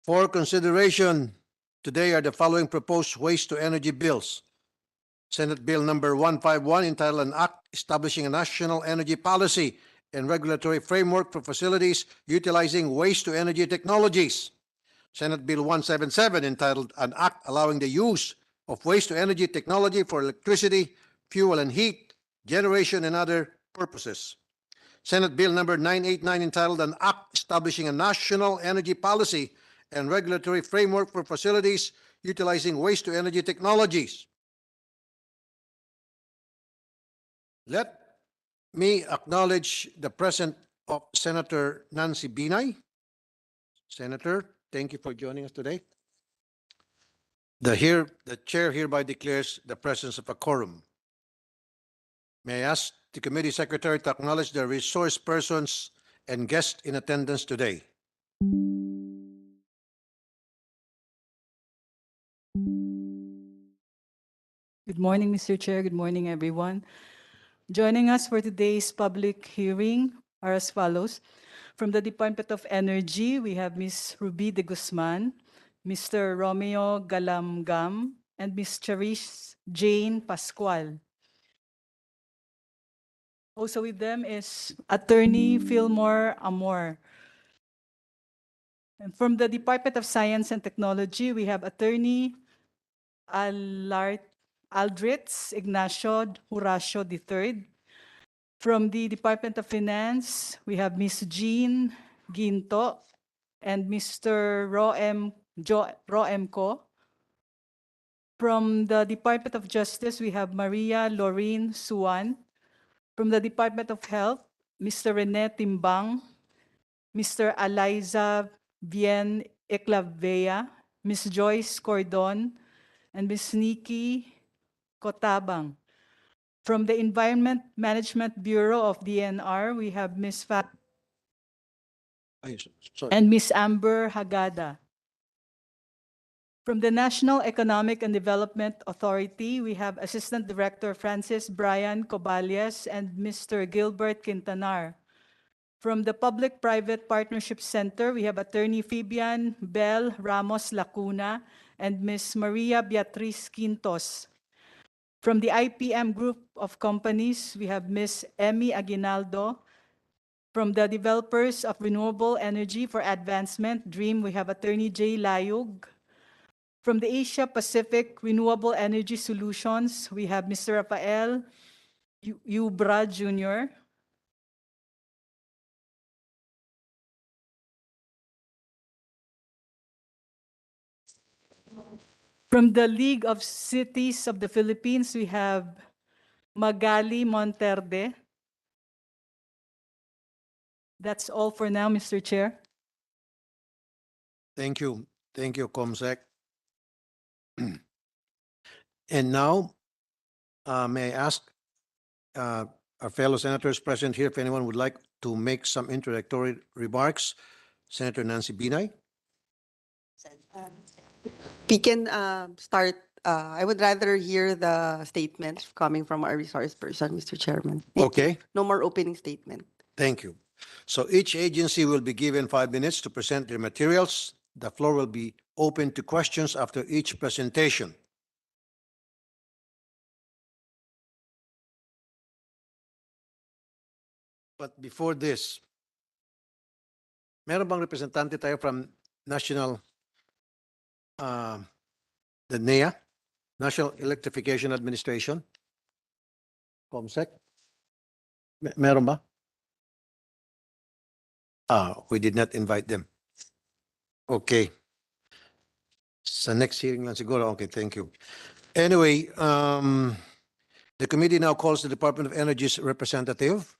For consideration today are the following proposed waste to energy bills. Senate Bill number 151 entitled An Act Establishing a National Energy Policy and Regulatory Framework for Facilities Utilizing Waste to Energy Technologies. Senate Bill 177 entitled An Act Allowing the Use of Waste to Energy Technology for Electricity, Fuel and Heat, Generation and Other Purposes. Senate Bill number 989 entitled An Act Establishing a National Energy Policy and Regulatory Framework for Facilities Utilizing Waste to Energy Technologies. Let me acknowledge the presence of Senator Nancy Binay. Senator, thank you for joining us today. The chair hereby declares the presence of a quorum. May I ask the committee secretary to acknowledge the resource persons and guests in attendance today. Good morning, Mr. Chair. Good morning, everyone. Joining us for today's public hearing are as follows. From the Department of Energy, we have Ms. Ruby de Guzman, Mr. Romeo Galamgam, and Ms. Cherish Jane Pascual. Also with them is Attorney Fillmore Amor. And from the Department of Science and Technology, we have Attorney Aldritz Ignacio Horacio III. From the Department of Finance, we have Ms. Jean Ginto and Mr. Roem Co. From the Department of Justice, we have Maria Lorraine Suan. From the Department of Health, Mr. Rene Timbang, Mr. Eliza Bien Eclavea, Ms. Joyce Cordon, and Ms. Nikki Kotabang. From the Environment Management Bureau of DNR, we have Ms. and Ms. Amber Hagada. From the National Economic and Development Authority, we have Assistant Director Francis Brian Cobalias and Mr. Gilbert Quintanar. From the Public-Private Partnership Center, we have Attorney Fabian Bell Ramos Lacuna and Ms. Maria Beatriz Quintos. From the IPM Group of Companies, we have Ms. Emmy Aguinaldo. From the Developers of Renewable Energy for Advancement, DREAM, we have Attorney Jay Layug. From the Asia Pacific Renewable Energy Solutions, we have Mr. Rafael Ubra Jr. From the League of Cities of the Philippines, we have Magali Monterde. That's all for now, Mr. Chair. Thank you. Thank you, Comsec. And now, may I ask our fellow senators present here if anyone would like to make some introductory remarks. Senator Nancy Binay. We can start. I would rather hear the statements coming from our resource person, Mr. Chairman. Thank you. Okay, No more opening statement. thank you. So each agency will be given 5 minutes to present their materials. The floor will be open to questions after each presentation. But before this, meron bang representante tayo from National, the NEA, National Electrification Administration? COMSEC? Meron ba? We did not invite them. Okay. Sa next hearing lang siguro. Okay, thank you. Anyway, the committee now calls the Department of Energy's representative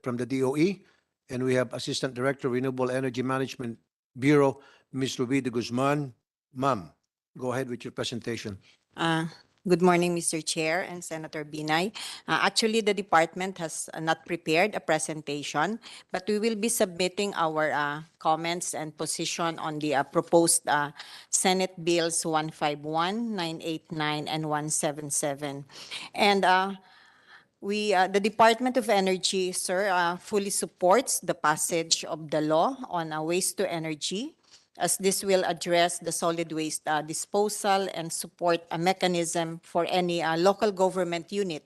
from the DOE, and we have Assistant Director, Renewable Energy Management Bureau, Ms. Ruby de Guzman. Ma'am, go ahead with your presentation. Good morning, Mr. Chair and Senator Binay. Actually, the department has not prepared a presentation, but we will be submitting our comments and position on the proposed Senate Bills 151, 989, and 177. And the Department of Energy, sir, fully supports the passage of the law on waste to energy. as this will address the solid waste disposal and support a mechanism for any local government unit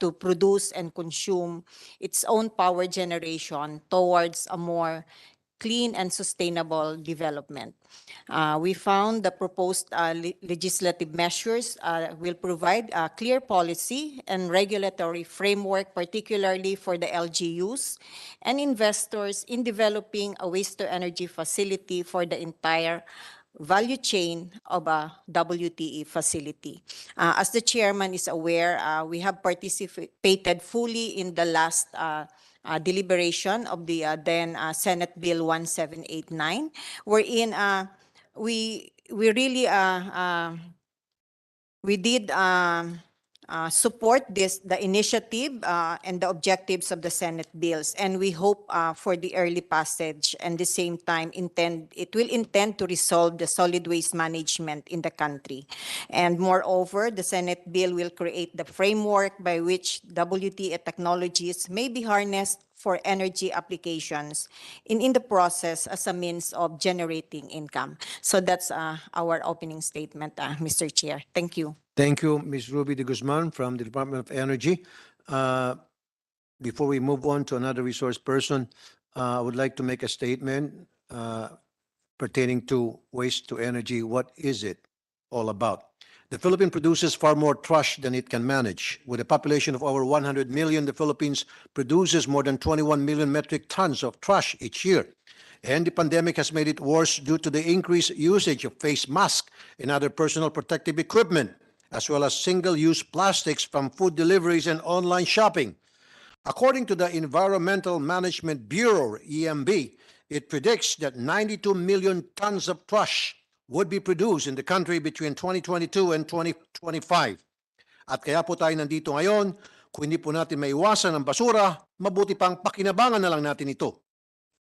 to produce and consume its own power generation towards a more clean and sustainable development. We found the proposed legislative measures will provide a clear policy and regulatory framework, particularly for the LGUs and investors in developing a waste-to-energy facility for the entire value chain of a WTE facility. As the chairman is aware, we have participated fully in the last deliberation of the then Senate Bill 1789, wherein we really we did support the initiative and the objectives of the Senate bills, and we hope for the early passage, and the same time it will intend to resolve the solid waste management in the country. And moreover, the Senate bill will create the framework by which WTE technologies may be harnessed for energy applications in the process as a means of generating income. So that's our opening statement, Mr. Chair. Thank you. Thank you, Ms. Ruby de Guzman from the Department of Energy. Before we move on to another resource person, I would like to make a statement pertaining to waste to energy. What is it all about? The Philippines produces far more trash than it can manage. With a population of over 100 million, the Philippines produces more than 21 million metric tons of trash each year. And the pandemic has made it worse due to the increased usage of face masks and other personal protective equipment, as well as single-use plastics from food deliveries and online shopping. According to the Environmental Management Bureau, EMB, it predicts that 92 million tons of trash would be produced in the country between 2022 and 2025. At kaya po tayo nandito ngayon, kung hindi po natin maiwasan ang basura, mabuti pang pakinabangan na lang natin ito.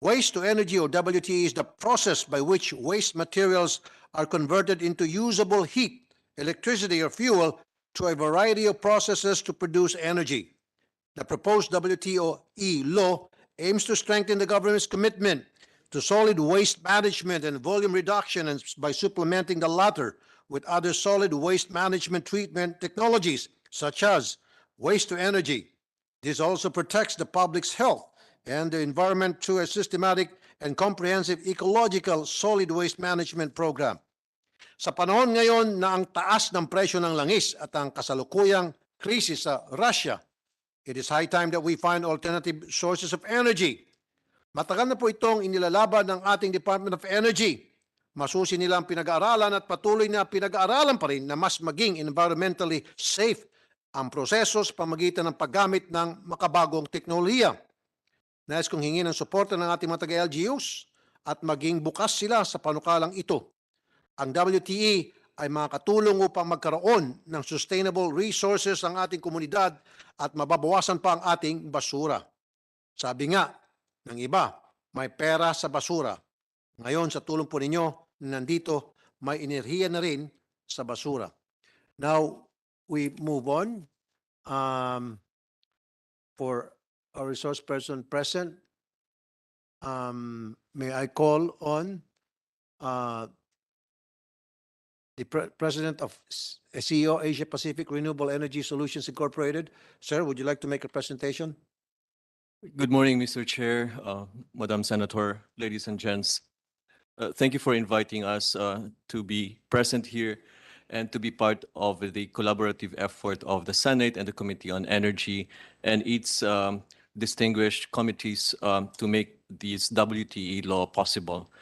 Waste to energy, or WTE, is the process by which waste materials are converted into usable heat, electricity, or fuel through a variety of processes to produce energy. The proposed WTE law aims to strengthen the government's commitment to solid waste management and volume reduction, and by supplementing the latter with other solid waste management treatment technologies, such as waste to energy. This also protects the public's health and the environment through a systematic and comprehensive ecological solid waste management program. Sa panahon ngayon na ang taas ng presyo ng langis at ang kasalukuyang krisis sa Russia, it is high time that we find alternative sources of energy. Matagal na po itong inilalaban ng ating Department of Energy. Masusi nilang pinag-aaralan at patuloy na pinag-aaralan pa rin na mas maging environmentally safe ang proseso sa pamagitan ng paggamit ng makabagong teknolohiya. Nais kong hingin ang suporta ng ating mga taga-LGUs at maging bukas sila sa panukalang ito. Ang WTE ay makakatulong upang magkaroon ng sustainable resources ang ating komunidad at mababawasan pa ang ating basura. Sabi nga ng iba, may pera sa basura. Ngayon, sa tulong po ninyo, nandito, may enerhiya na rin sa basura. Now, we move on. For our resource person present, may I call on the President of CEO Asia Pacific Renewable Energy Solutions Incorporated. Sir, would you like to make a presentation? Good morning, Mr. Chair, Madam Senator, ladies and gents. Thank you for inviting us to be present here and to be part of the collaborative effort of the Senate and the Committee on Energy and its distinguished committees to make this WTE law possible.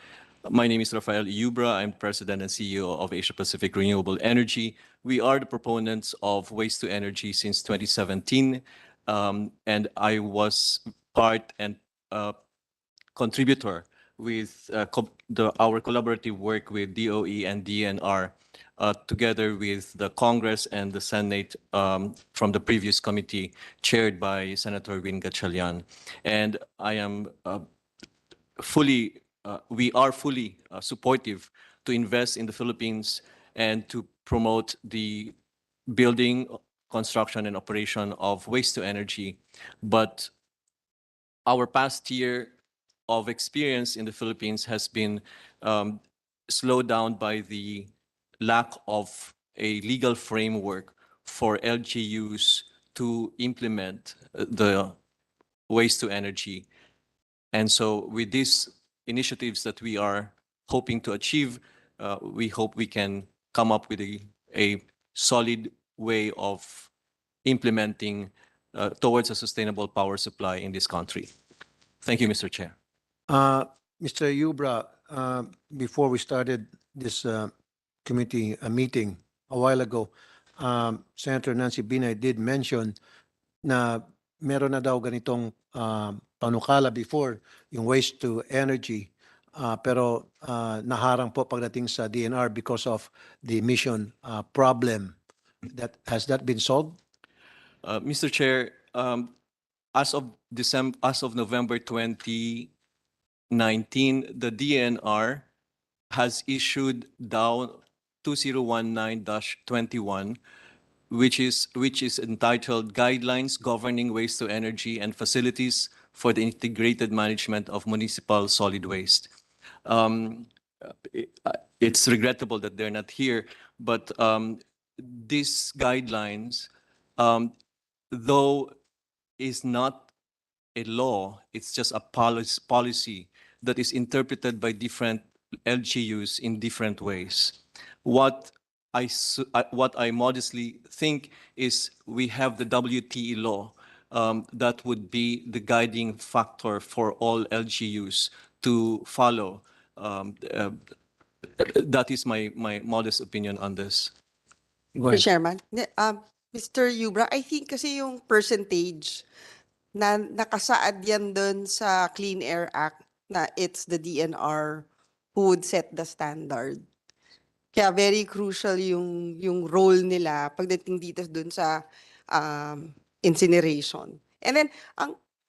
My name is Rafael Iubra. I'm President and CEO of Asia Pacific Renewable Energy. We are the proponents of waste to energy since 2017. And I was part and contributor with our collaborative work with DOE and DNR, together with the Congress and the Senate from the previous committee chaired by Senator Win Gatchalian. And I am we are fully supportive to invest in the Philippines and to promote the building, construction, and operation of waste to energy. But our past year of experience in the Philippines has been slowed down by the lack of a legal framework for LGUs to implement the waste to energy. And so with these initiatives that we are hoping to achieve, we hope we can come up with a solid way of implementing towards a sustainable power supply in this country. Thank you, Mr. Chair. Mr. Yubra, before we started this committee meeting a while ago, Senator Nancy Binay did mention na meron na daw ganitong panukala before, yung waste to energy, pero naharang po pagdating sa DNR because of the emission problem. Has that been solved? Mr. Chair, as of November 2019, the DNR has issued DAO 2019-21, which is entitled Guidelines Governing Waste to Energy and Facilities for the Integrated Management of Municipal Solid Waste. It's regrettable that they're not here, but these guidelines, though is not a law, it's just a policy that is interpreted by different LGUs in different ways. What I modestly think is we have the WTE law that would be the guiding factor for all LGUs to follow. That is my modest opinion on this. Go Mr. ahead. Chairman, Mr. Yubra, I think kasi yung percentage na nakasaad yan dun sa Clean Air Act na it's the DNR who would set the standard. Kaya very crucial yung role nila pagdating dito dun sa incineration. And then,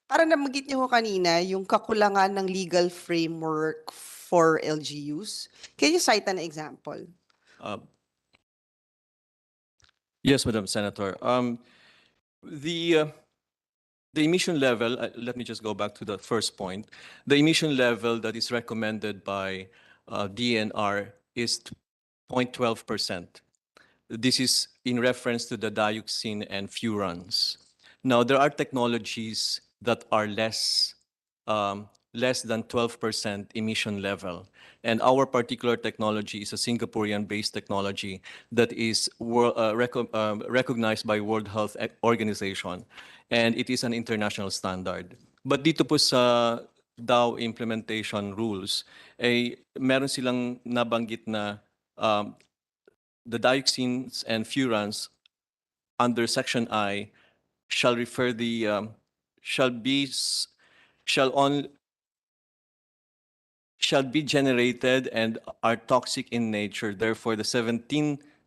parang nabanggit niyo ho kanina, yung kakulangan ng legal framework for LGUs. Can you cite an example? Yes, Madam Senator. The emission level, let me just go back to the first point. The emission level that is recommended by DNR is 0.12%. This is in reference to the dioxin and furans. Now, there are technologies that are less than 12% emission level. And our particular technology is a Singaporean-based technology that is recognized by World Health Organization. And it is an international standard. But dito po sa DAO implementation rules, meron silang nabanggit na the dioxins and furans under Section I shall refer the shall be generated and are toxic in nature. Therefore, the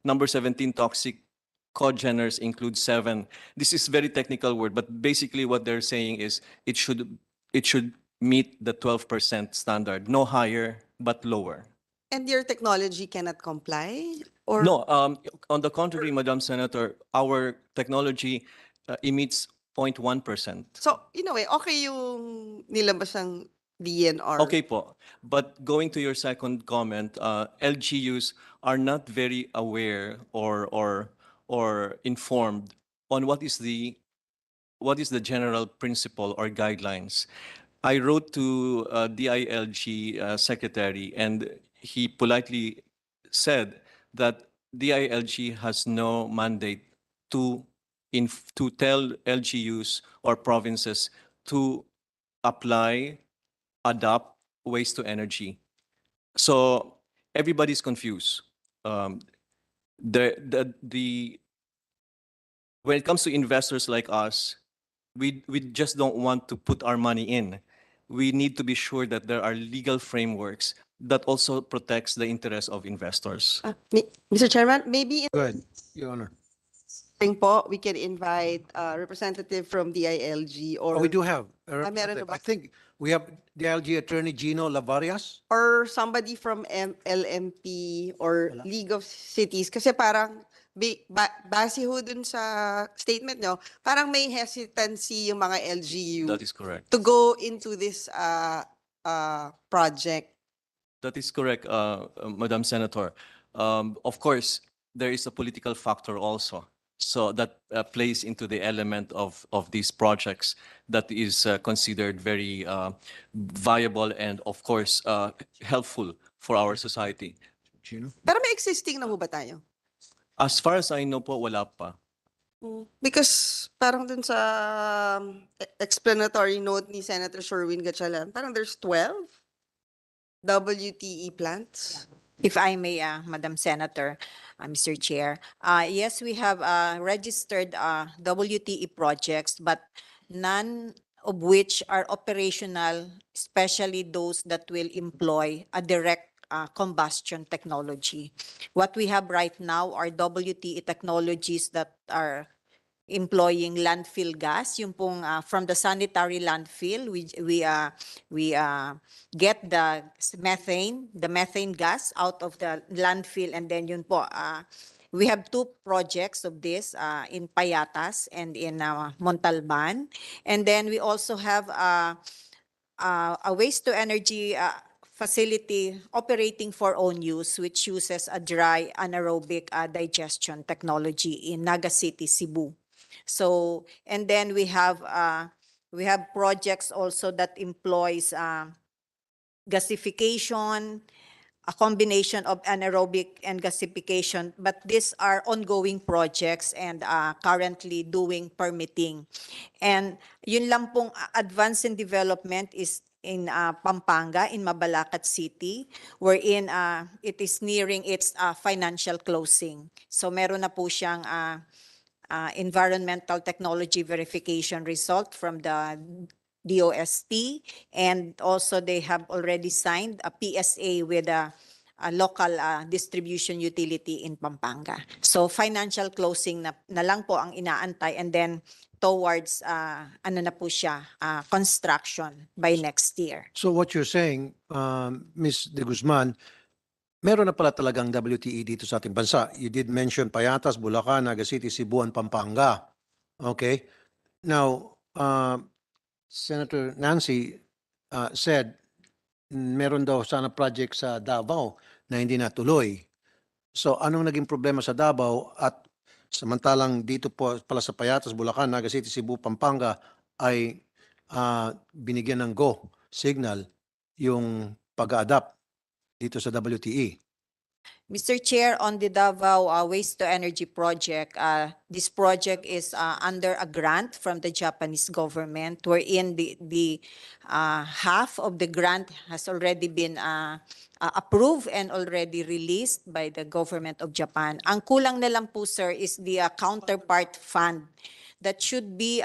number 17 toxic cogeners include 7. This is very technical word, but basically what they're saying is it should meet the 12% standard, no higher but lower. And your technology cannot comply? Or No, on the contrary, Madam Senator, our technology emits 0.1%. So, in a way, okay yung nilabas ng DNR. Okay po. But going to your second comment, LGUs are not very aware or informed on what is the general principle or guidelines. I wrote to DILG secretary, and he politely said that DILG has no mandate to tell LGUs or provinces to apply, adopt waste to energy. So everybody's confused. When it comes to investors like us, we just don't want to put our money in. We need to be sure that there are legal frameworks that also protects the interests of investors. Mr. Chairman, maybe Go ahead, Your Honor. we can invite a representative from DILG or Oh, we do have a meron na representative. ba? I think we have the LG Attorney Gino Lavarias. or somebody from LMP or League of Cities kasi parang base ho dun sa statement nyo, parang may hesitancy yung mga LGU That is correct. to go into this project. That is correct, Madam Senator. Of course, there is a political factor also. So that plays into the element of these projects that is considered very viable and of course helpful for our society. Pero may existing na ho ba tayo? As far as I know po, wala pa. Because parang dun sa explanatory note ni Senator Sherwin Gatchalian, parang there's 12 WTE plants. If I may, Madam Senator, Mr. Chair, yes, we have registered WTE projects, but none of which are operational, especially those that will employ a direct combustion technology. What we have right now are WTE technologies that are employing landfill gas, yung pong from the sanitary landfill, we get the methane gas out of the landfill, and then yun po, we have two projects of this in Payatas and in Montalban, and then we also have a waste to energy facility operating for own use, which uses a dry anaerobic digestion technology in Naga City, Cebu. So, and then we have projects also that employs gasification, a combination of anaerobic and gasification, but these are ongoing projects and currently doing permitting. And yun lang pong advance in development is in Pampanga, in Mabalacat City, wherein it is nearing its financial closing. So meron na po siyang environmental technology verification result from the DOST, and also they have already signed a PSA with a local distribution utility in Pampanga. So financial closing na lang po ang inaantay, and then towards ano na po siya, construction by next year. So what you're saying, Ms. De Guzman, meron na pala talagang WTE dito sa ating bansa. You did mention Payatas, Bulacan, Naga City, Cebu, and Pampanga. Okay. Now, Senator Nancy said meron daw sana project sa Davao na hindi natuloy. So anong naging problema sa Davao at samantalang dito po pala sa Payatas, Bulacan, Naga City, Cebu, Pampanga ay binigyan ng go signal yung pag-adapt dito sa WTE? Mr. Chair, on the Davao Waste to Energy project, this project is under a grant from the Japanese government, wherein the half of the grant has already been approved and already released by the government of Japan. Ang kulang na lang po, sir, is the counterpart fund that should be,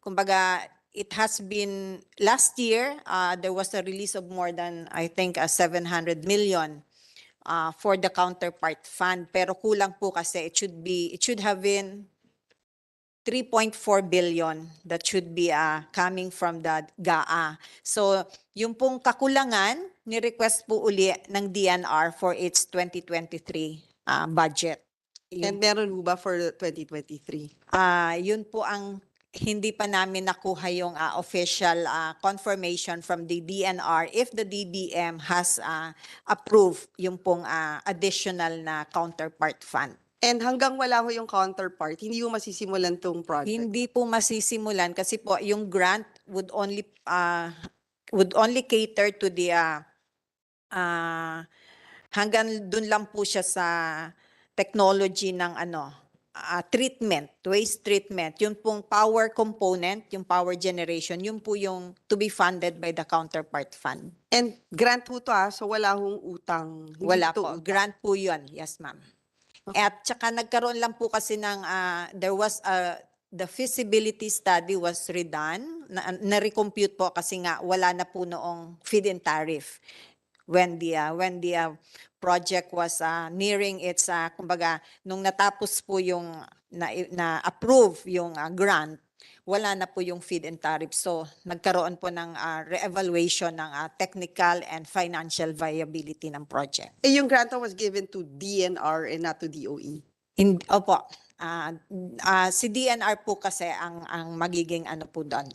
kumbaga, it has been, last year, there was a release of more than, I think, 700 million for the counterpart fund. Pero kulang po kasi it should have been 3.4 billion that should be coming from the GAA. So yung pong kakulangan, ni-request po uli ng DNR for its 2023 budget. And meron ho ba for 2023? Yun po ang hindi pa namin nakuha yung official confirmation from the DNR if the DBM has approved yung pong additional na counterpart fund. And hanggang wala ho yung counterpart, hindi ho masisimulan tong project? Hindi po masisimulan kasi po yung grant would only cater to the hanggang dun lang po siya sa technology ng treatment, waste treatment. Yun pong power component, yung power generation, yun po yung to be funded by the counterpart fund. And grant ho to so wala hong utang? Hindi Wala to po. utang. Grant po yun. Yes, ma'am. At saka nagkaroon lang po kasi ng, there was the feasibility study was redone, na-recompute po kasi nga wala na po noong feed-in tariff when the project was nearing its, kumbaga, nung natapos po yung na-approve yung grant, wala na po yung feed-in tariff. So, nagkaroon po ng re-evaluation ng technical and financial viability ng project. Eh, yung grant was given to DNR and not to DOE? Opo, Si DNR po kasi ang magiging ano po doon.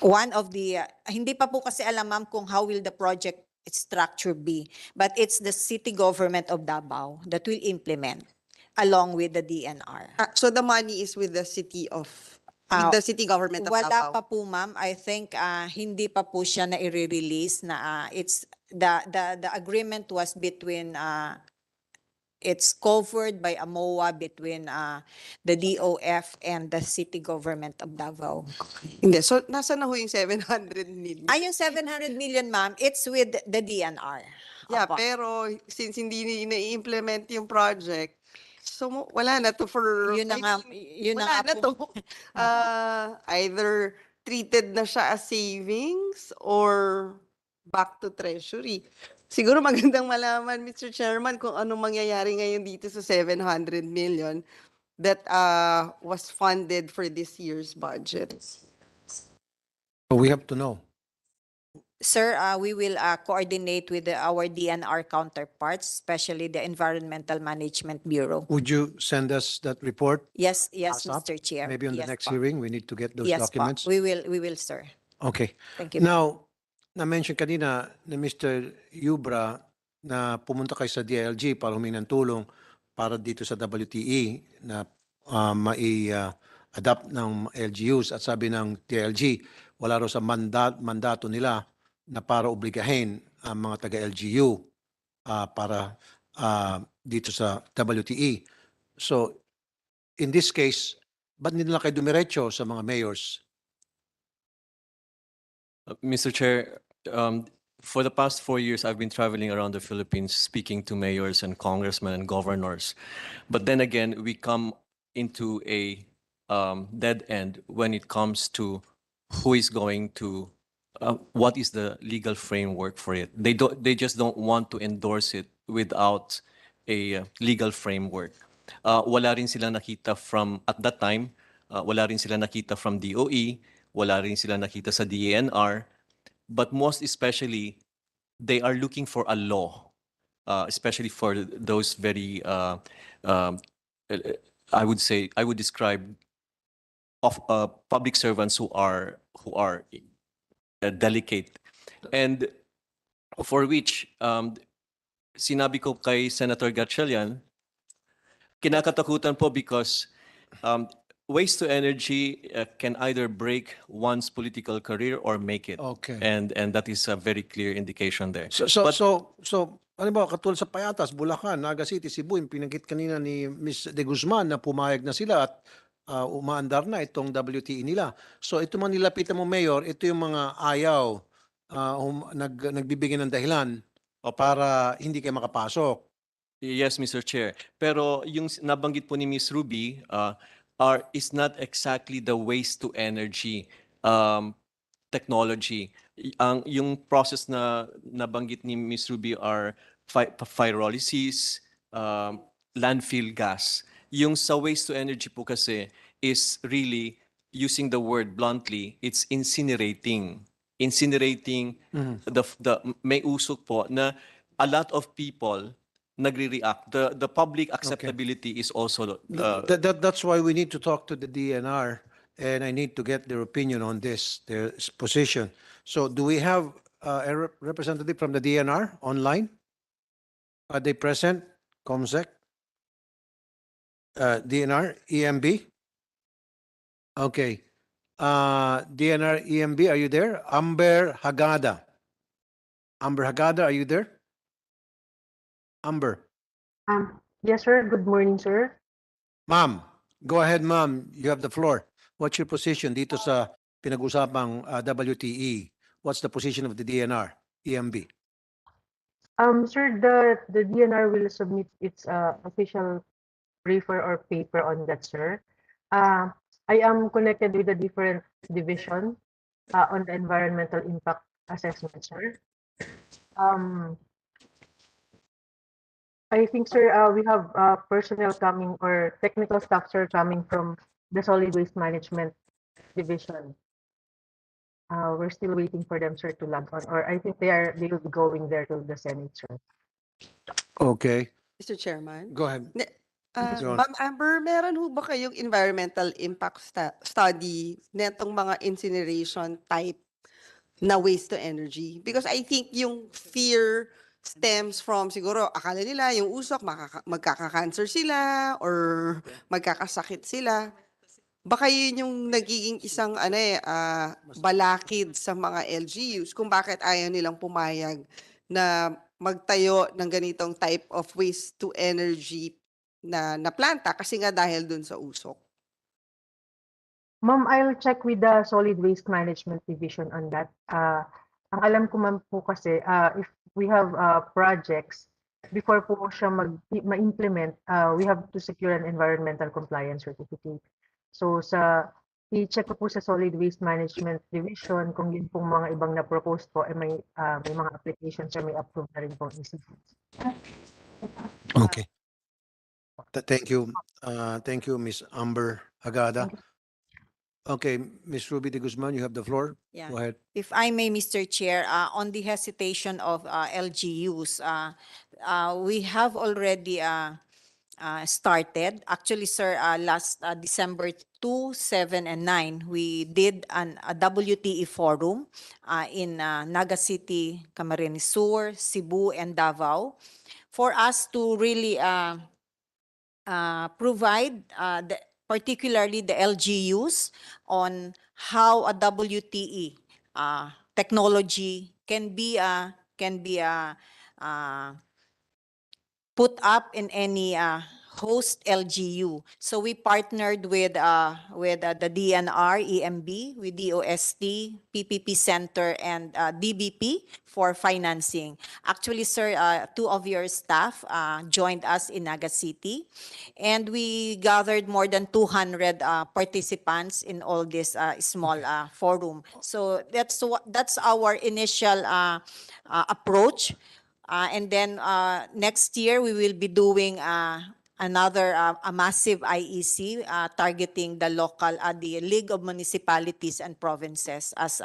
One of the hindi pa po kasi alam ma'am kung how will the project structure be, but it's the city government of Davao that will implement along with the DNR. So the money is with the city of, Ah, with the city government of Wala Davao. pa po ma'am. I think hindi pa po siya na i-release na it's the agreement was between it's covered by AMOA between the DOF and the city government of Davao. Hindi. So, nasa na ho yung 700 million? Yung 700 million ma'am, it's with the DNR. Yeah, Opo. pero since hindi na-implement yung project, so wala na to for, Yun na I nga, mean, yun na wala nga na po. to. Either treated na siya as savings or back to treasury. Siguro magandang malaman, Mr. Chairman, kung anong mangyayari ngayon dito sa 700 million that was funded for this year's budget. We have to know. Sir, we will coordinate with our DNR counterparts, especially the Environmental Management Bureau. Would you send us that report? Yes, ASAP? Mr. Chair. Maybe on the Yes next po. hearing, we need to get those Yes po. documents. We will, sir. Okay. Thank you. Now, na-mention kanina ni Mr. Yubra na pumunta kayo sa DILG para humingi ng tulong para dito sa WTE na mai-adapt ng LGUs. At sabi ng DILG, wala raw sa mandato nila na para obligahin ang mga taga-LGU para dito sa WTE. So, in this case, ba't hindi nila kayo dumiretso sa mga mayors? Mr. Chair, for the past 4 years, I've been traveling around the Philippines speaking to mayors and congressmen and governors. But then again, we come into a dead end when it comes to who is going to, what is the legal framework for it. They just don't want to endorse it without a legal framework. Wala rin sila nakita from, at that time, wala rin sila nakita from DOE, wala rin sila nakita sa DENR, but most especially, they are looking for a law, especially for those very, I would describe of public servants who are delicate, and for which sinabi ko kay Senator Gatchalian, kinakatakutan po because waste to energy can either break one's political career or make it. Okay. And that is a very clear indication there. So, ano ba, katulad sa Payatas, Bulacan, Naga City, Cebu, yung pinanggit kanina ni Ms. De Guzman na pumayag na sila at umaandar na itong WTE nila. So ito mga nilapitan mo, Mayor, ito yung mga ayaw, nagbibigay ng dahilan para hindi kayo makapasok. Yes, Mr. Chair. Pero yung nabanggit po ni Ms. Ruby is not exactly the waste to energy technology. Yung process na nabanggit ni Ms. Ruby are pyrolysis, landfill gas. Yung sa waste to energy po kasi is really, using the word bluntly, it's incinerating. Incinerating, may usok po na a lot of people nagre-react. The public acceptability is also That's why we need to talk to the DNR and I need to get their opinion on this, their position. So do we have a representative from the DNR online? Are they present? COMSEC? DNR, EMB? Okay. DNR, EMB, are you there? Amber Hagada. Amber Hagada, are you there? Amber. Yes, sir. Good morning, sir. Ma'am, go ahead, ma'am. You have the floor. What's your position dito sa pinag-usapang WTE? What's the position of the DNR, EMB? Sir, the DNR will submit its official briefer or paper on that, sir. I am connected with the different division on the environmental impact assessment, sir. I think, sir, we have personnel coming or technical staff, sir, coming from the solid waste management division. We're still waiting for them, sir, to log on, or I think they will be going there to the Senate, sir. Okay, Mr. Chairman? go ahead. Go on. Ma'am Amber, meron ho ba kayong environmental impact study netong mga incineration type na waste to energy? Because I think yung fear stems from siguro akala nila yung usok magkaka-cancer sila or magkakasakit sila. Baka yun yung nagiging isang balakid sa mga LGUs kung bakit ayaw nilang pumayag na magtayo ng ganitong type of waste to energy na planta kasi nga dahil dun sa usok. Ma'am, I'll check with the Solid Waste Management Division on that. Ang alam ko ma'am po kasi, if we have projects, before po siya ma-implement, we have to secure an environmental compliance certificate. So i-check ko po sa Solid Waste Management Division kung yun pong mga ibang na-propose po ay may mga applications or may approve na rin pong institutes. Okay. Thank you. Thank you, Ms. Amber Hagada. Okay, Ms. Ruby de Guzman, you have the floor. Yeah. Go ahead. If I may, Mr. Chair, on the hesitation of LGUs, we have already started. Actually, sir, last December 2, 7, and 9, we did a WTE forum in Naga City, Camarines Sur, Cebu, and Davao for us to really provide particularly the LGUs on how a WTE technology can be put up in any host LGU. So we partnered with the DNR, EMB, with DOST, PPP Center, and DBP for financing. Actually, sir, two of your staff joined us in Naga City, and we gathered more than 200 participants in all this small forum. So that's our initial approach. And then next year, we will be doing another a massive IEC targeting the local, the League of Municipalities and Provinces as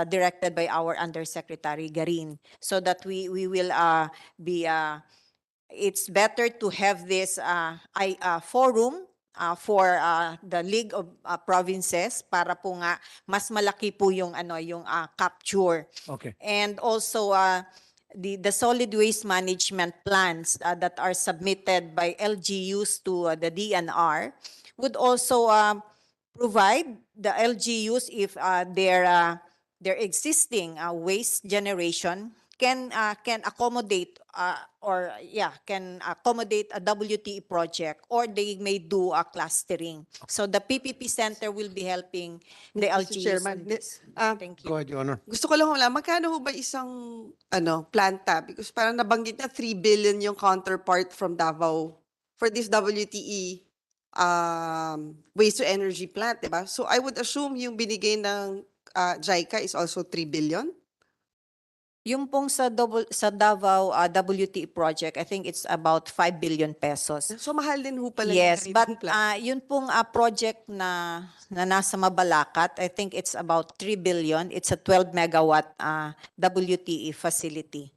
directed by our Undersecretary Garin, so that we will be, it's better to have this forum for the League of Provinces para po nga mas malaki po yung capture. Okay. And also the solid waste management plans that are submitted by LGUs to the DNR would also provide the LGUs if their existing waste generation can accommodate can accommodate a WTE project, or they may do a clustering. So the PPP Center will be helping the Mr. LGUs. Chairman, in this. Thank you. Go ahead, Your Honor. Gusto ko lang malaman, magkano ho ba isang planta? Because parang nabanggit na 3 billion yung counterpart from Davao for this WTE waste to energy plant, diba? So I would assume yung binigay ng JICA is also 3 billion? Yung pong sa Davao WTE project, I think it's about 5 billion pesos. So mahal din ho pala Yes, yung but ganitong plant. yun pong project na nasa Mabalacat, I think it's about 3 billion. It's a 12 megawatt WTE facility.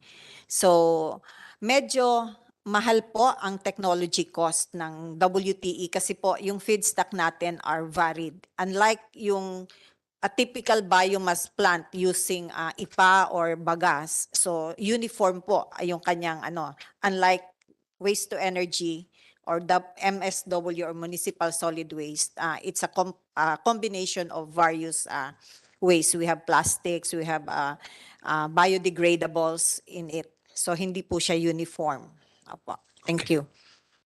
So medyo mahal po ang technology cost ng WTE kasi po yung feedstock natin are varied. Unlike yung a typical biomass plant using IPA or bagas. So uniform po yung kanyang unlike waste to energy or the MSW or municipal solid waste, it's a combination of various waste. We have plastics, we have biodegradables in it. So hindi po siya uniform. Apo. Thank you.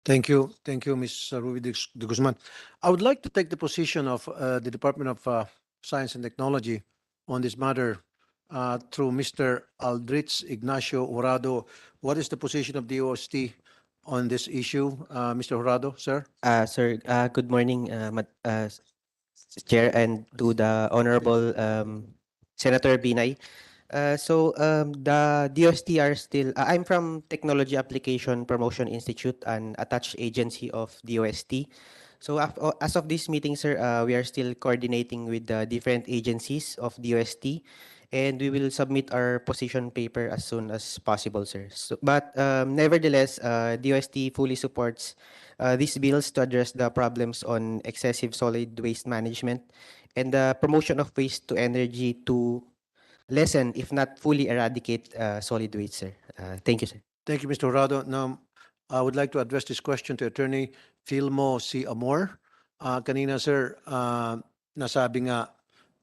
Thank you. Thank you, Ms. Ruby de Guzman. I would like to take the position of the Department of Science and Technology on this matter through Mr. Aldrich Ignacio Jurado. What is the position of the OST on this issue? Mr. Jurado, sir? Sir, good morning, Chair, and to the Honorable Senator Binay. The DOST are still, I'm from Technology Application Promotion Institute, an attached agency of DOST. So as of this meeting, sir, we are still coordinating with the different agencies of DOST. and we will submit our position paper as soon as possible, sir. But nevertheless, DOST fully supports these bills to address the problems on excessive solid waste management and the promotion of waste to energy to lessen, if not fully eradicate, solid waste, sir. Thank you, sir. Thank you, Mr. Horado. Now, I would like to address this question to Attorney Filmo C. Amor. Kanina, sir, nasabi nga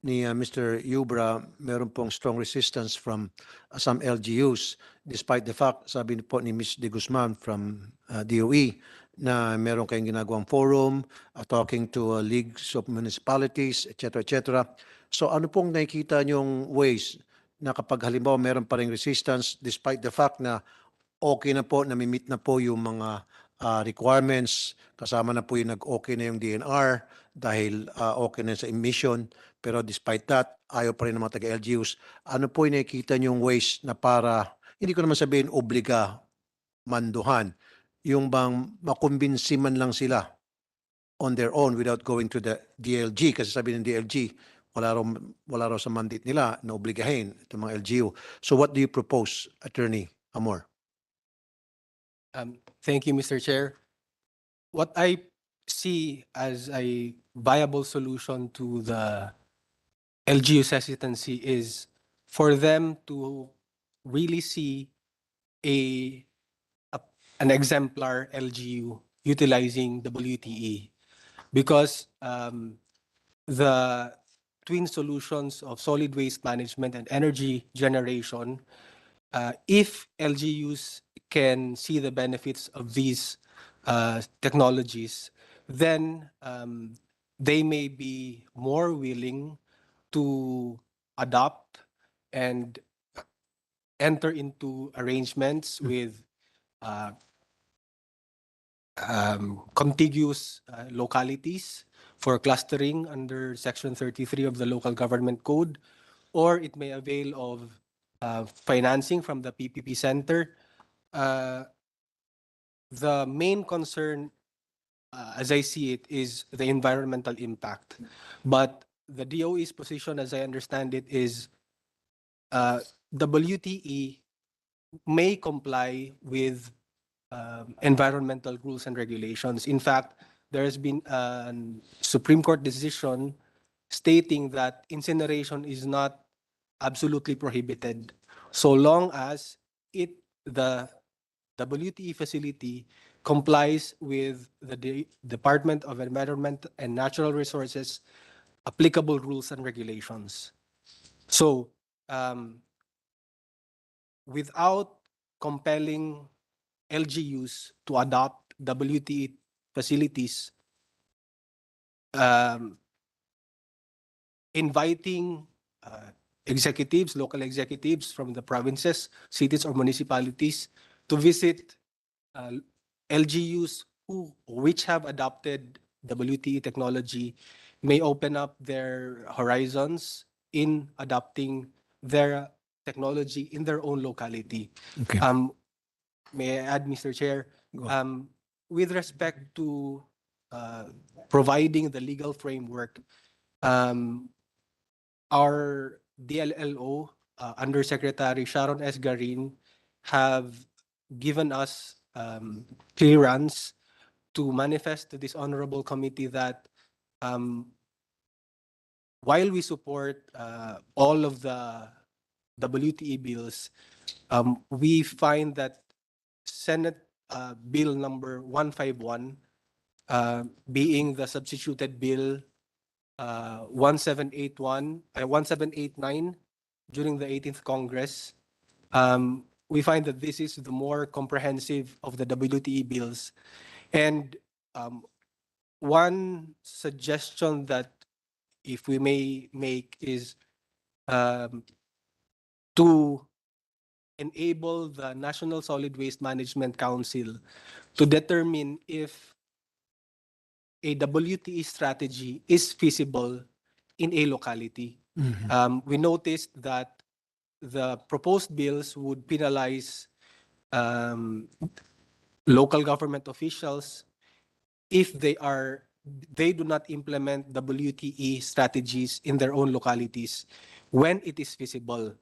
ni Mr. Yubra, meron pong strong resistance from some LGUs, despite the fact, sabi po ni Ms. De Guzman from DOE, na meron kayong ginagawang forum, talking to leagues of municipalities, etc., etc. So ano pong nakikita niyong ways na kapag halimbawa meron pa ring resistance despite the fact na okay na po, nami-meet na po yung mga requirements, kasama na po yung nag-okay na yung DNR dahil okay na sa emission, pero despite that, ayaw pa rin ng mga taga-LGUs. Ano po yung nakikita niyong ways na para, hindi ko naman sabihin obliga, manduhan, yung bang makumbinsi man lang sila on their own without going to the DLG, kasi sabi ng DLG, wala raw sa mandate nila na obligahin itong mga LGU. So what do you propose, Attorney Amor? Thank you, Mr. Chair. What I see as a viable solution to the LGU's hesitancy is for them to really see an exemplar LGU utilizing WTE, because the twin solutions of solid waste management and energy generation, if LGUs can see the benefits of these technologies, then they may be more willing to adopt and enter into arrangements with contiguous localities for clustering under Section 33 of the Local Government Code, or it may avail of financing from the PPP Center. The main concern, as I see it, is the environmental impact. But the DOE's position, as I understand it, is WTE may comply with environmental rules and regulations. In fact, there has been a Supreme Court decision stating that incineration is not absolutely prohibited so long as the WTE facility complies with the Department of Environment and Natural Resources applicable rules and regulations. So without compelling LGUs to adopt WTE facilities, inviting executives, local executives from the provinces, cities, or municipalities to visit LGUs which have adopted WTE technology may open up their horizons in adopting their technology in their own locality. Okay. May I add, Mr. Chair, Go ahead. with respect to providing the legal framework, our DLLO, Undersecretary Sharon S. Garin, have given us clearance to manifest to this honorable committee that while we support all of the WTE bills, we find that Senate Bill number 151, being the substituted bill 1789 during the 18th Congress, we find that this is the more comprehensive of the WTE bills. And one suggestion that, if we may make, is to enable the National Solid Waste Management Council to determine if a WTE strategy is feasible in a locality. We noticed that the proposed bills would penalize local government officials if they are they do not implement WTE strategies in their own localities when it is feasible.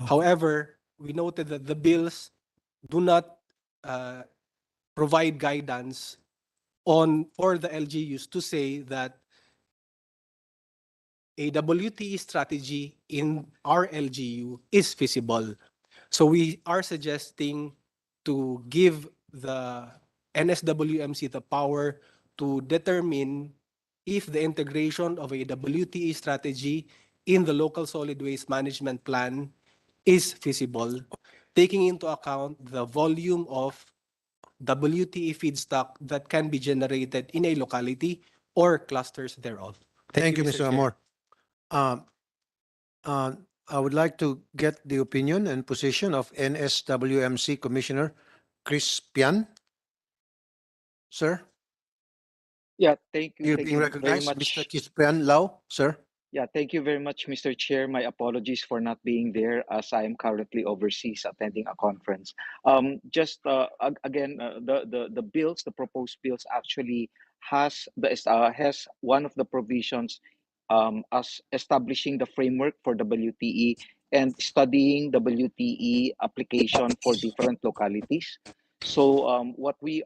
However, we noted that the bills do not provide guidance on for the LGUs to say that a WTE strategy in our LGU is feasible. So we are suggesting to give the NSWMC the power to determine if the integration of a WTE strategy in the local solid waste management plan is feasible, taking into account the volume of WTE feedstock that can be generated in a locality or clusters thereof. Thank you, Mr. Mr. Chair. Amor. I would like to get the opinion and position of NSWMC Commissioner Chris Pian. Sir, Yeah, thank you. you're Thank being you very recognized. Mr. much. Chris Pian Lau, sir. Yeah, thank you very much, Mr. Chair. My apologies for not being there as I am currently overseas attending a conference. The bills, the proposed bills actually has one of the provisions as establishing the framework for WTE and studying WTE application for different localities. So what we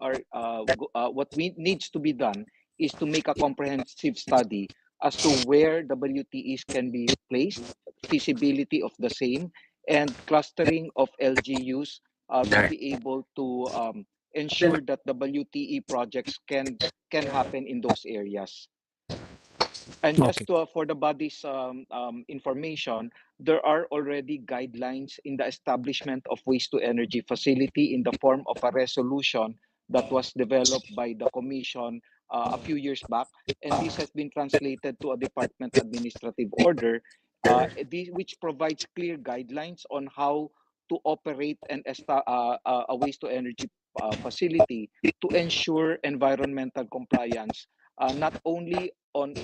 needs to be done is to make a comprehensive study as to where WTEs can be placed, feasibility of the same, and clustering of LGUs to be able to ensure that WTE projects can happen in those areas. And just for the body's information, there are already guidelines in the establishment of waste-to-energy facility in the form of a resolution that was developed by the Commission a few years back, and this has been translated to a department administrative order, which provides clear guidelines on how to operate a waste-to-energy facility to ensure environmental compliance, not only on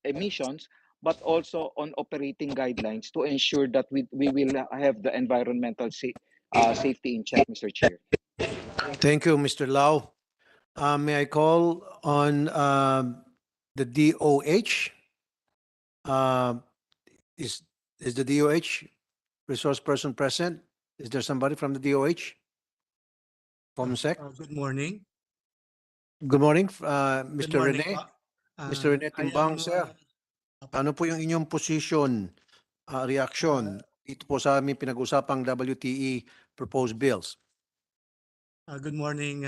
emissions, but also on operating guidelines to ensure that we will have the environmental safety in check, Mr. Chair. Thank you, Mr. Lau. May I call on the DOH? Is the DOH resource person present? Is there somebody from the DOH? POMSEC? Good morning. Good morning, Good Mr. morning Rene. po. Mr. Rene I Timbang, am, sir. Ano po yung inyong position, reaction dito po sa aming pinag-usapang WTE proposed bills? good morning,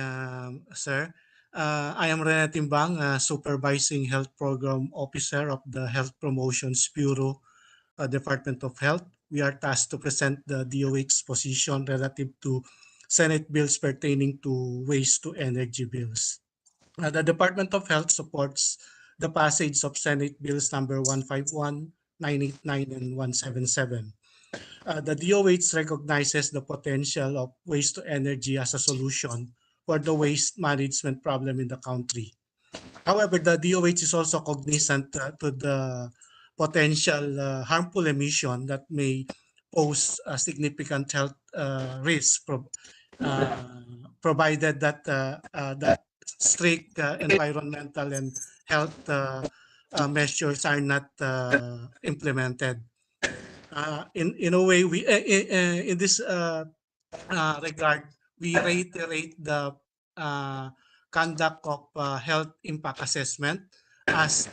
sir. I am Rene Timbang, Supervising Health Program Officer of the Health Promotions Bureau, Department of Health. We are tasked to present the DOH's position relative to Senate bills pertaining to waste-to-energy bills. The Department of Health supports the passage of Senate Bills number 151, 989, and 177. The DOH recognizes the potential of waste-to-energy as a solution for the waste management problem in the country. However, the DOH is also cognizant to the potential harmful emission that may pose a significant health risk, provided that strict environmental and health measures are not implemented. In a way, we in this regard, we reiterate the conduct of health impact assessment as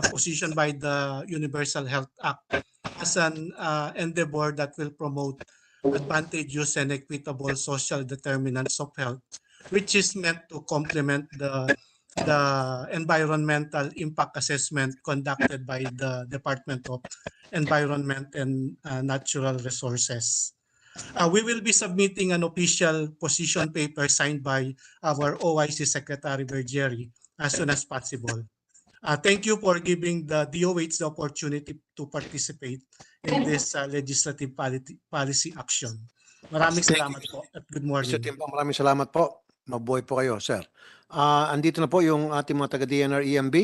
positioned by the Universal Health Act as an endeavor that will promote advantageous and equitable social determinants of health, which is meant to complement the environmental impact assessment conducted by the Department of Environment and Natural Resources. We will be submitting an official position paper signed by our OIC Secretary Bergeri as soon as possible. Thank you for giving the DOH the opportunity to participate in this legislative policy action. Maraming salamat po at good morning. Mr. Timbang, maraming salamat po. Mabuhay po kayo, sir. Andito na po yung ating mga taga-DNR EMB.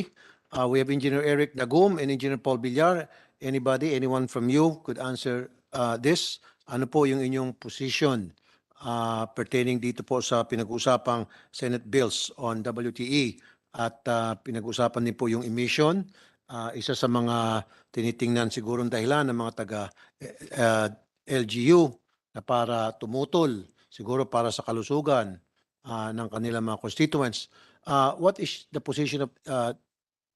We have Engineer Eric Dagum and Engineer Paul Villar. Anyone from you could answer this. Ano po yung inyong position pertaining dito po sa pinag-usapang Senate bills on WTE? at pinag-usapan din po yung emission. Isa sa mga tinitingnan sigurong dahilan ng mga taga LGU na para tumutol, siguro para sa kalusugan ng kanilang mga constituents. What is the position of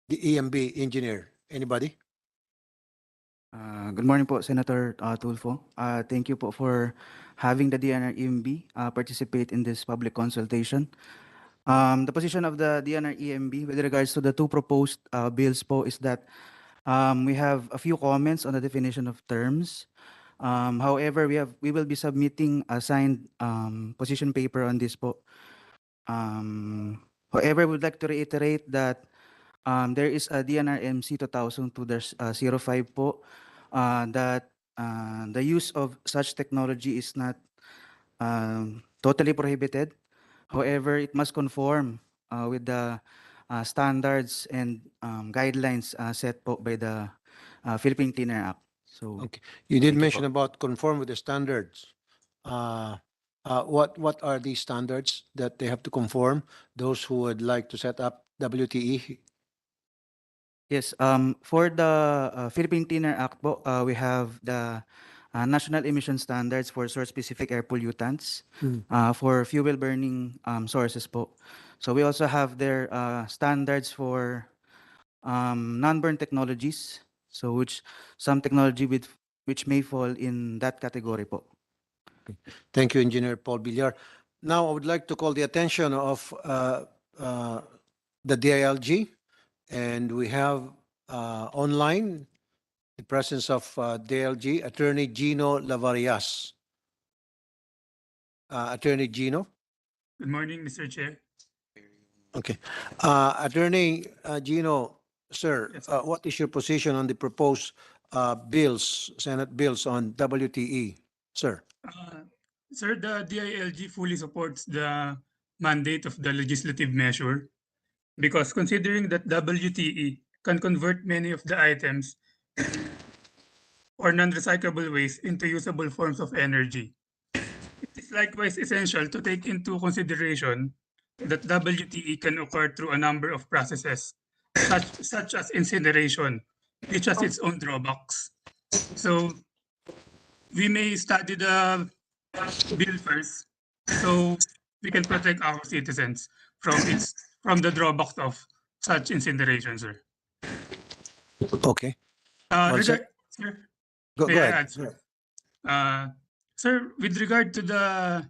the EMB engineer? Anybody? Good morning po, Senator Tulfo. Thank you po for having the DNR-EMB participate in this public consultation. The position of the DNR-EMB with regards to the two proposed bills po is that we have a few comments on the definition of terms. However, we will be submitting a signed position paper on this po. However, we would like to reiterate that there is a DNR-MC 2002-05 po that the use of such technology is not totally prohibited. However, it must conform with the standards and guidelines set po by the Philippine Clean Air Act. So, Okay. You did Thank you mention po. about conform with the standards. What are these standards that they have to conform? Those who would like to set up WTE? yes, for the Philippine Clean Air Act po, we have the national emission standards for source-specific air pollutants for fuel burning sources po. So we also have their standards for non-burn technologies, so which some technology which may fall in that category po. Thank you, Engineer Paul Villar. Now, I would like to call the attention of the DILG, and we have online the presence of DILG Attorney Gino Lavarias. Attorney Gino. Good morning, Mr. Chair. Okay. Attorney Gino, sir, Yes. what is your position on the proposed bills, Senate bills on WTE? Sir. Sir, the DILG fully supports the mandate of the legislative measure because considering that WTE can convert many of the items or non-recyclable waste into usable forms of energy, it is likewise essential to take into consideration that WTE can occur through a number of processes, such as incineration, which has its own drawbacks. So we may study the bill first, so we can protect our citizens from the drawbacks of such incineration, sir. Okay. Sir. Sir, Go may I ahead. add, sir? Sir, with regard to the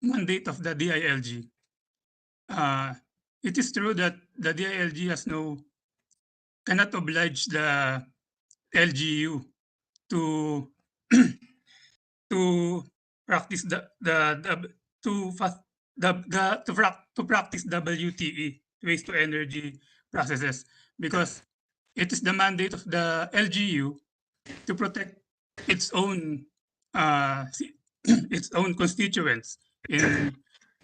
mandate of the DILG, it is true that the DILG cannot oblige the LGU to to practice to practice WTE, waste to energy processes, because it is the mandate of the LGU to protect its own its own constituents in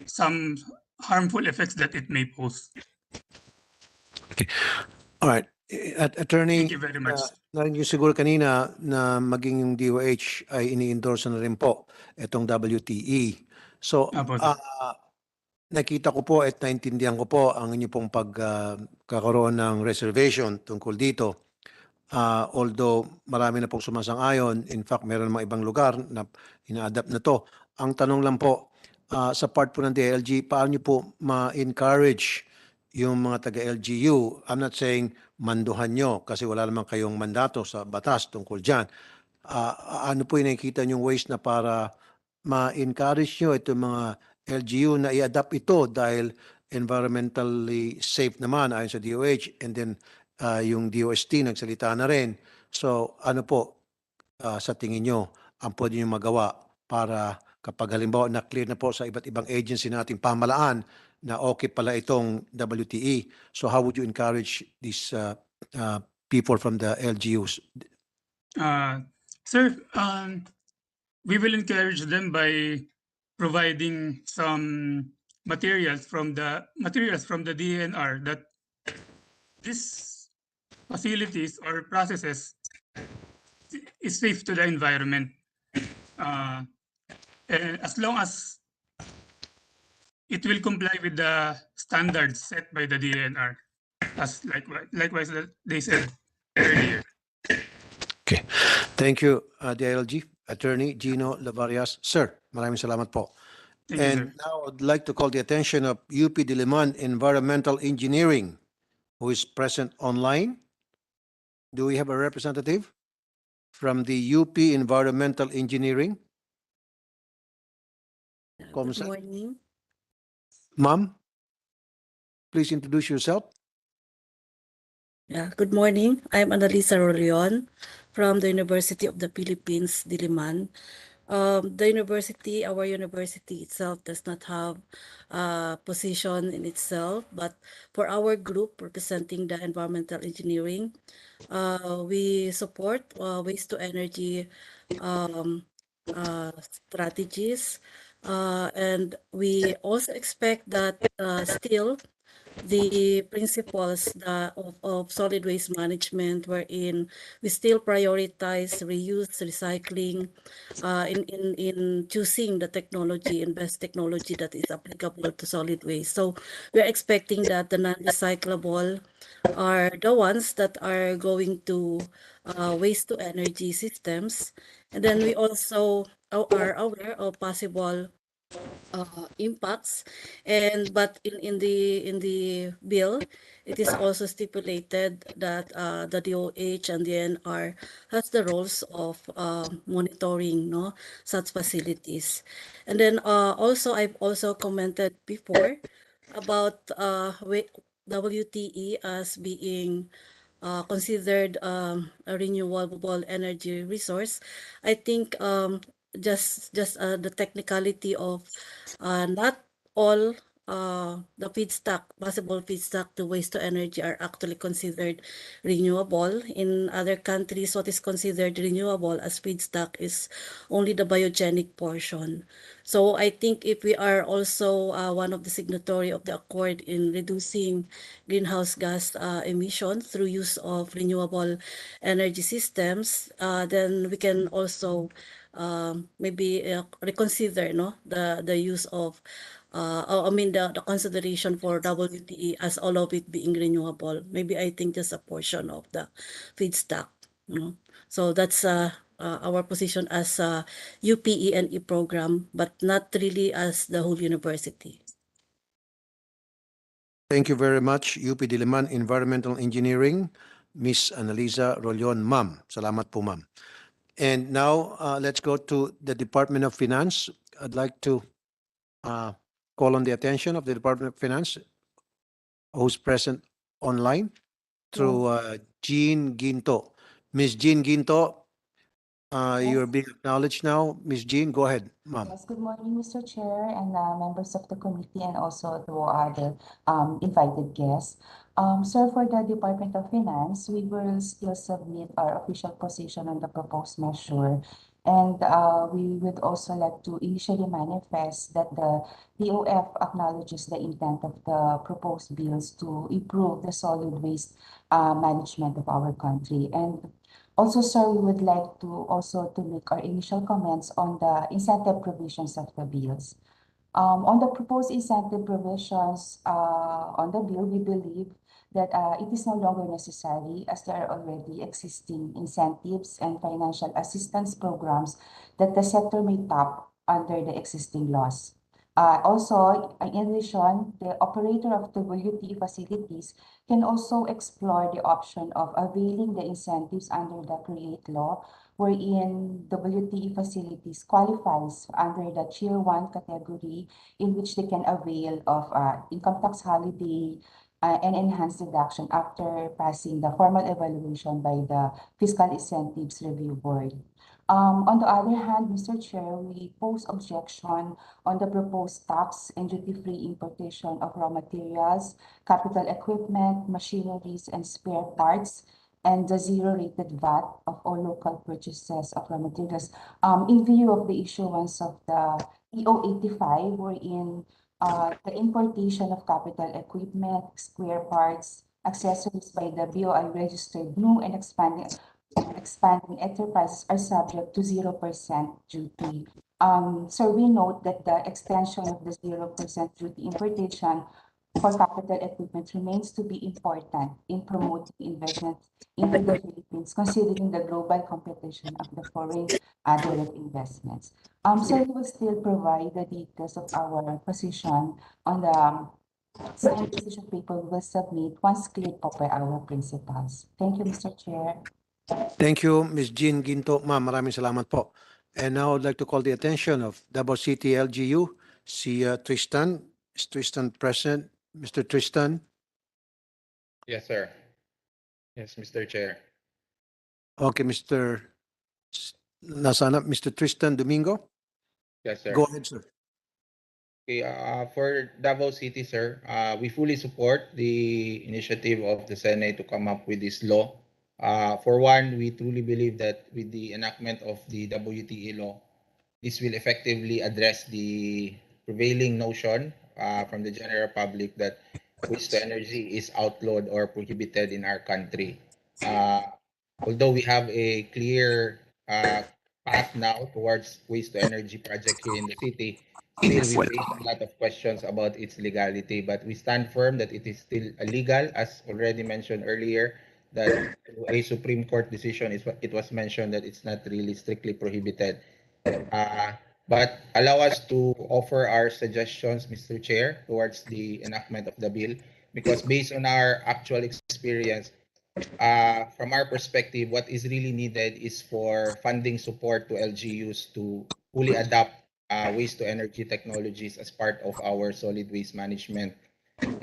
some harmful effects that it may pose. All right. Attorney, Thank you very much. narinig niyo siguro kanina na maging yung DOH ay ini-endorse na rin po itong WTE. So, Apo, sir. nakita ko po at naintindihan ko po ang inyo pong pagkakaroon ng reservation tungkol dito. Although marami na pong sumasang-ayon, in fact, meron mga ibang lugar na ina-adapt na to. Ang tanong lang po, sa part po ng DILG, paano niyo po ma-encourage yung mga taga-LGU? I'm not saying manduhan nyo kasi wala naman kayong mandato sa batas tungkol dyan. Ano po yung nakikita niyong ways na para ma-encourage nyo itong mga LGU na i-adapt ito dahil environmentally safe naman ayon sa DOH, and then yung DOST nagsalita na rin. So ano po sa tingin nyo ang pwede nyo magawa para kapag halimbawa na-clear na po sa iba't ibang agency nating pamalaan na okay pala itong WTE. So how would you encourage these people from the LGUs? Sir, we will encourage them by providing some materials from the DNR that these facilities or processes is safe to the environment. And as long as it will comply with the standards set by the DNR, as likewise that they said earlier. Okay. Thank you, DILG. Attorney Gino Lavarias. Sir, maraming salamat po. Thank you, sir. And now I'd like to call the attention of UP Diliman Environmental Engineering, who is present online. Do we have a representative from the UP Environmental Engineering? Good Comsa- morning. Ma'am, please introduce yourself. Yeah, good morning. I'm Annalisa Rolion from the University of the Philippines, Diliman. Our university itself does not have a position in itself, but for our group representing the environmental engineering, we support waste to energy strategies, and we also expect that still the principles of solid waste management, wherein we still prioritize reuse, recycling, in choosing the technology and best technology that is applicable to solid waste. So we're expecting that the non-recyclable are the ones that are going to waste to energy systems. And then we also are aware of possible impacts, but in the bill it is also stipulated that the DOH and the NR has the roles of monitoring such facilities. And then also I've also commented before about WTE as being considered a renewable energy resource. I think just the technicality of not all the possible feedstock to waste to energy are actually considered renewable. In other countries, what is considered renewable as feedstock is only the biogenic portion. So I think if we are also one of the signatory of the accord in reducing greenhouse gas emissions through use of renewable energy systems, then we can also maybe reconsider the use of the consideration for WTE as all of it being renewable. Maybe I think just a portion of the feedstock. So that's our position as a UPE&E program, but not really as the whole university. Thank you very much, UP Diliman Environmental Engineering, Miss Annalisa Rolion. Ma'am, salamat po, ma'am. And now let's go to the Department of Finance. I'd like to call on the attention of the Department of Finance, who's present online through Jean Ginto. Miss Jean Ginto, you're being acknowledged now. Miss Jean, go ahead, ma'am. Yes, good morning, Mr. Chair and members of the committee and also to other invited guests. Sir, for the Department of Finance, we will still submit our official position on the proposed measure. And we would also like to initially manifest that the DOF acknowledges the intent of the proposed bills to improve the solid waste management of our country. And also, sir, we would like to make our initial comments on the incentive provisions of the bills. On the proposed incentive provisions on the bill, we believe that it is no longer necessary as there are already existing incentives and financial assistance programs that the sector may tap under the existing laws. Also, in addition, the operator of the WTE facilities can also explore the option of availing the incentives under the CREATE law, wherein WTE facilities qualifies under the Tier 1 category, in which they can avail of income tax holiday and enhanced deduction after passing the formal evaluation by the Fiscal Incentives Review Board. On the other hand, Mr. Chair, we pose objection on the proposed tax and duty-free importation of raw materials, capital equipment, machineries, and spare parts, and the zero-rated VAT of all local purchases of raw materials. In view of the issuance of the EO 85, wherein the importation of capital equipment, spare parts, accessories by the BOI registered new and expanding enterprises are subject to 0% duty. So we note that the extension of the 0% duty importation for capital equipment remains to be important in promoting investment into the Philippines, considering the global competition of the foreign direct investments. So we will still provide the details of our position on the signed decision paper we will submit once cleared po by our principals. Thank you, Mr. Chair. Thank you, Ms. Jean Ginto. Ma'am, maraming salamat po. And now I'd like to call the attention of Davao City LGU, si Tristan. Is Tristan present? Mr. Tristan? Yes, sir. Yes, Mr. Chair. Okay, Nasana, Mr. Tristan Domingo? Yes, sir. Go ahead, sir. Okay, for Davao City, sir, we fully support the initiative of the Senate to come up with this law. For one, we truly believe that with the enactment of the WTE law, this will effectively address the prevailing notion from the general public that waste to energy is outlawed or prohibited in our country. Although we have a clear path now towards waste to energy project here in the city, still we face a lot of questions about its legality, but we stand firm that it is still illegal, as already mentioned earlier, that a Supreme Court decision it was mentioned that it's not really strictly prohibited. But allow us to offer our suggestions, Mr. Chair, towards the enactment of the bill, because based on our actual experience, from our perspective, what is really needed is for funding support to LGUs to fully adopt waste to energy technologies as part of our solid waste management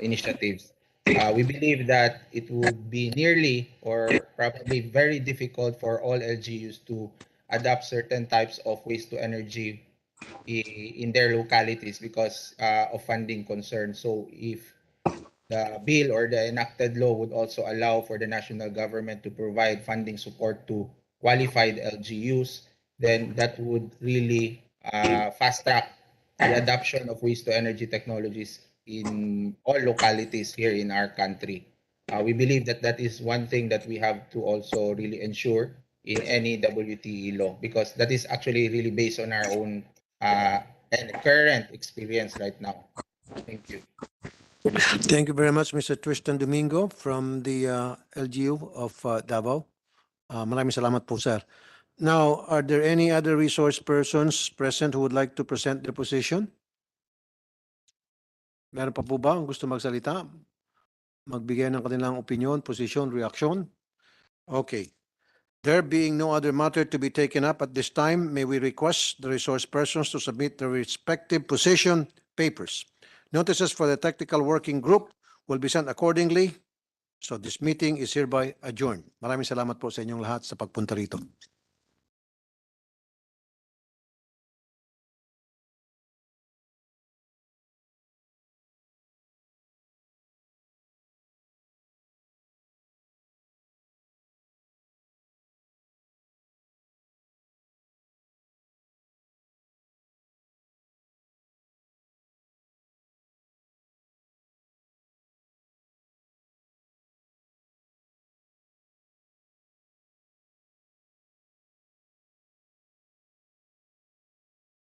initiatives. We believe that it would be nearly or probably very difficult for all LGUs to adopt certain types of waste to energy in their localities because of funding concerns. So if the bill or the enacted law would also allow for the national government to provide funding support to qualified LGUs, then that would really fast track the adoption of waste to energy technologies in all localities here in our country. We believe that that is one thing that we have to also really ensure in any WTE law, because that is actually really based on our own and current experience right now. Thank you. Thank you very much, Mr. Tristan Domingo from the LGU of Davao. Maraming salamat po, sir. Now, are there any other resource persons present who would like to present their position? Meron pa po ba ang gusto magsalita? Magbigay ng kanilang opinion, position, reaction? Okay. There being no other matter to be taken up at this time, may we request the resource persons to submit their respective position papers. Notices for the technical working group will be sent accordingly. So this meeting is hereby adjourned. Maraming salamat po sa inyong lahat sa pagpunta rito.